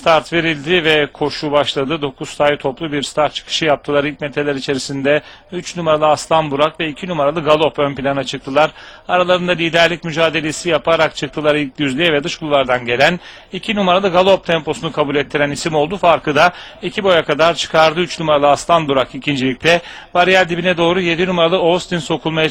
start verildi ve koşu başladı. 9 sayı toplu bir start çıkışı yaptılar. İlk metreler içerisinde 3 numaralı Aslan Burak ve 2 numaralı Galop ön plana çıktılar. Aralarında liderlik mücadelesi yaparak çıktılar ilk düzlüğe ve dış kulvardan gelen 2 numaralı Galop temposunu kabul ettiren isim oldu. Farkı da 2 boya kadar çıkardı. 3 numaralı Aslan Burak ikincilikte. Bariyer dibine doğru 7 numaralı Austin sokulmaya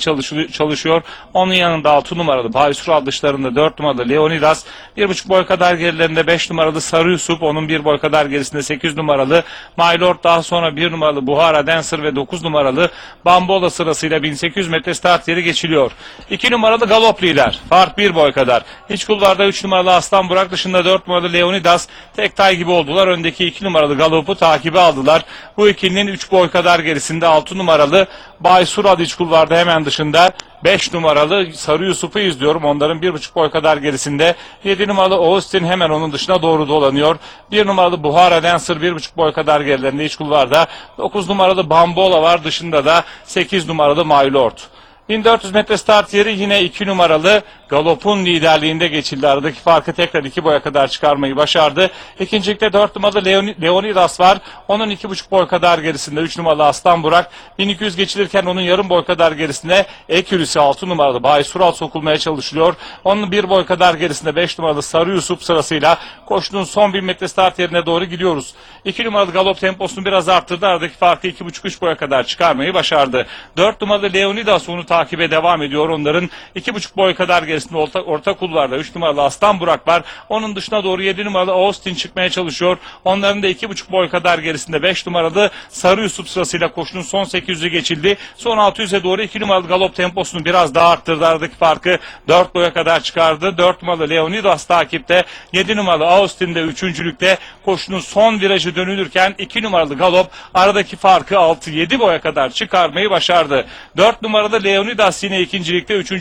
çalışıyor. Onun yanında 6 numaralı Baysural, dışlarında 4 numaralı Leonidas. 1,5 boy kadar gerilerinde 5 numaralı Sarı Yusuf. Onun 1 boy kadar gerisinde 8 numaralı My Lord. Daha sonra 1 numaralı Buhara Dancer ve 9 numaralı Bambola sırasıyla 1800 metre start yeri geçiliyor. 2 numaralı Galop lider. Fark 1 boy kadar. İç kulvarda 3 numaralı Aslan Burak, dışında 4 numaralı Leonidas tek tay gibi oldular. Öndeki 2 numaralı Galop'u takibe aldılar. Bu ikilinin 3 boy kadar gerisinde 6 numaralı Baysural iç kulvarda hemen dışında 5 numaralı Sarı Yusuf'u izliyorum. Onların 1,5 boy kadar gerisinde 7 numaralı Austin hemen onun dışına doğru dolanıyor. 1 numaralı Buhara Dancer 1,5 boy kadar gerilerinde iç kulvarda. 9 numaralı Bambola var, dışında da 8 numaralı My Lord. 1400 metre start yeri yine 2 numaralı Galop'un liderliğinde geçildi. Aradaki farkı tekrar 2 boya kadar çıkarmayı başardı. İkincilikte 4 numaralı Leonidas var. Onun 2,5 boy kadar gerisinde 3 numaralı Aslan Burak. 1200 geçilirken onun yarım boy kadar gerisinde Ekürisi 6 numaralı Baysural sokulmaya çalışılıyor. Onun 1 boy kadar gerisinde 5 numaralı Sarı Yusuf sırasıyla koştuğun son 1000 metre start yerine doğru gidiyoruz. 2 numaralı Galop temposunu biraz arttırdı. Aradaki farkı 2,5-3 boya kadar çıkarmayı başardı. 4 numaralı Leonidas onu takibe devam ediyor. Onların 2,5 boy kadar gerisinde orta kulvarda 3 numaralı Aslan Burak var. Onun dışına doğru 7 numaralı Austin çıkmaya çalışıyor. Onların da 2,5 boy kadar gerisinde 5 numaralı Sarı Yusuf sırasıyla koşunun son 800'ü geçildi. Son 600'e doğru 2 numaralı Galop temposunu biraz daha arttırdı. Aradaki farkı 4 boya kadar çıkardı. 4 numaralı Leonidas takipte. 7 numaralı Austin de 3. koşunun son virajı dönülürken 2 numaralı Galop aradaki farkı 6-7 boya kadar çıkarmayı başardı. 4 numaralı Leonidas yine ikincilikte, 3.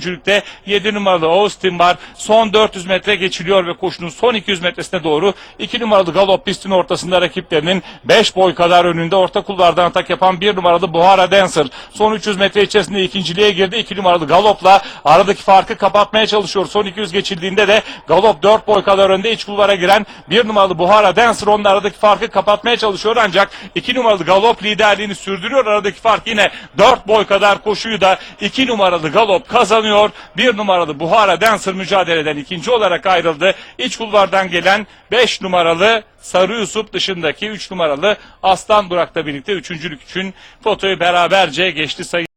7 numaralı Austin var. Son 400 metre geçiliyor ve koşunun son 200 metresine doğru 2 numaralı Galop pistin ortasında rakiplerinin 5 boy kadar önünde. Orta kulvardan atak yapan 1 numaralı Buhara Dancer son 300 metre içerisinde ikinciliğe girdi. 2 numaralı Galop'la aradaki farkı kapatmaya çalışıyor. Son 200 geçildiğinde de Galop 4 boy kadar önde. İç kulvara giren 1 numaralı Buhara Dancer onun aradaki farkı kapatmaya çalışıyor, ancak 2 numaralı Galop liderliğini sürdürüyor. Aradaki fark yine 4 boy kadar, koşuyu da 2 numaralı Galop kazanıyor. 1 numaralı Buhara Dancer mücadeleden ikinci olarak ayrıldı. İç kulvardan gelen 5 numaralı Sarı Yusuf, dışındaki 3 numaralı Aslan Burak'la birlikte 3. için fotoyu beraberce geçti sayı.